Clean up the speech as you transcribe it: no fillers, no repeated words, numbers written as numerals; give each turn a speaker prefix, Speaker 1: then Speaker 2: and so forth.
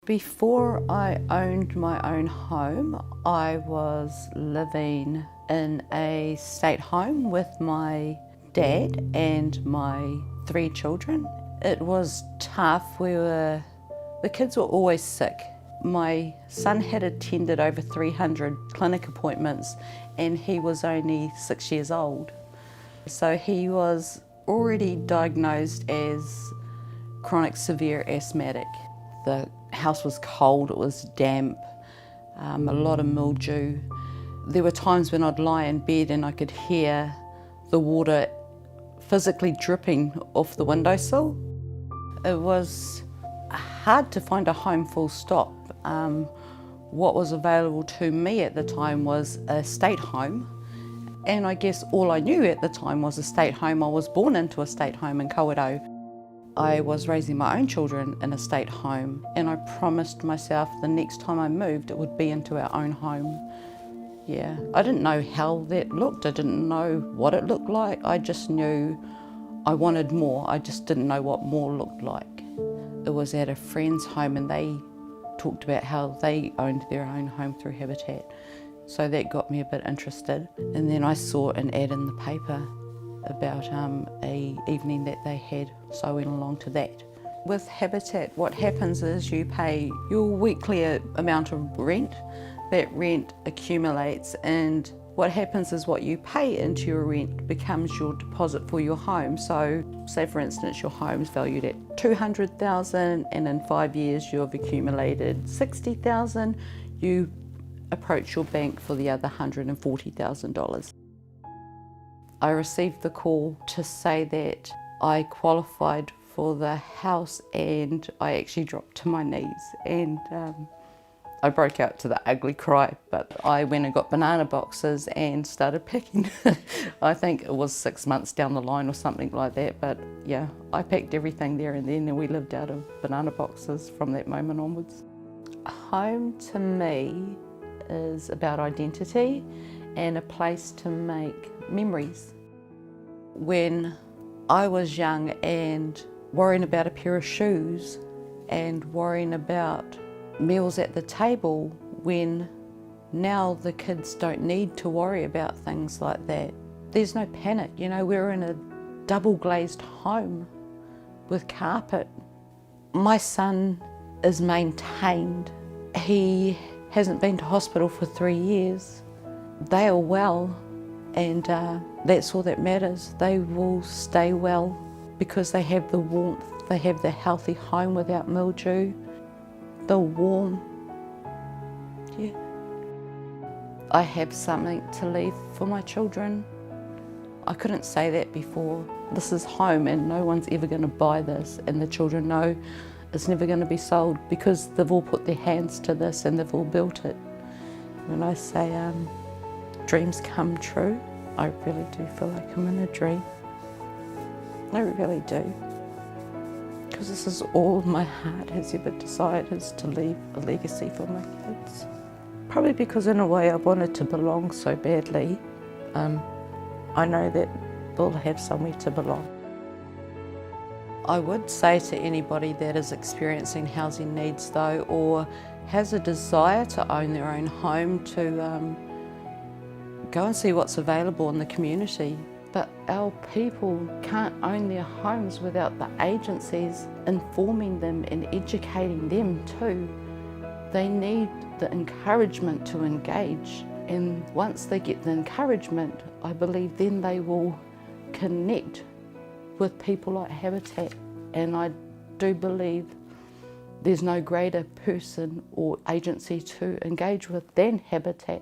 Speaker 1: Before I owned my own home, I was living in a state home with my dad and my 3 children. It was tough. The kids were always sick. My son had attended over 300 clinic appointments and he was only 6 years old. So he was already diagnosed as chronic severe asthmatic. The house was cold, it was damp, a lot of mildew. There were times when I'd lie in bed and I could hear the water physically dripping off the windowsill. It was hard to find a home full stop. What was available to me at the time was a state home, and I guess all I knew at the time was a state home. I was born into a state home in Kawerau. I was raising my own children in a state home, and I promised myself the next time I moved it would be into our own home. Yeah, I didn't know how that looked, I didn't know what it looked like, I just knew I wanted more, I just didn't know what more looked like. It was at a friend's home and they talked about how they owned their own home through Habitat, so that got me a bit interested. And then I saw an ad in the paper about a evening that they had, so I went along to that. With Habitat, what happens is you pay your weekly amount of rent. That rent accumulates, and what happens is what you pay into your rent becomes your deposit for your home. So say for instance your home's valued at $200,000 and in 5 years you've accumulated $60,000, you approach your bank for the other $140,000. I received the call to say that I qualified for the house, and I actually dropped to my knees and I broke out to the ugly cry, but I went and got banana boxes and started packing. I think it was 6 months down the line or something like that, but yeah, I packed everything there and then, and we lived out of banana boxes from that moment onwards. Home to me is about identity and a place to make memories. When I was young and worrying about a pair of shoes and worrying about meals at the table, when now the kids don't need to worry about things like that. There's no panic, you know, we're in a double glazed home with carpet. My son is maintained. He hasn't been to hospital for 3 years. They are well, and that's all that matters. They will stay well because they have the warmth, they have the healthy home without mildew. The warm, yeah. I have something to leave for my children. I couldn't say that before. This is home and no one's ever going to buy this, and the children know it's never going to be sold because they've all put their hands to this and they've all built it. When I say dreams come true, I really do feel like I'm in a dream. I really do. Because this is all my heart has ever desired, is to leave a legacy for my kids. Probably because in a way I wanted to belong so badly. I know that they'll have somewhere to belong. I would say to anybody that is experiencing housing needs though, or has a desire to own their own home, to go and see what's available in the community. But our people can't own their homes without the agencies informing them and educating them too. They need the encouragement to engage, and once they get the encouragement, I believe then they will connect with people like Habitat. And I do believe there's no greater person or agency to engage with than Habitat.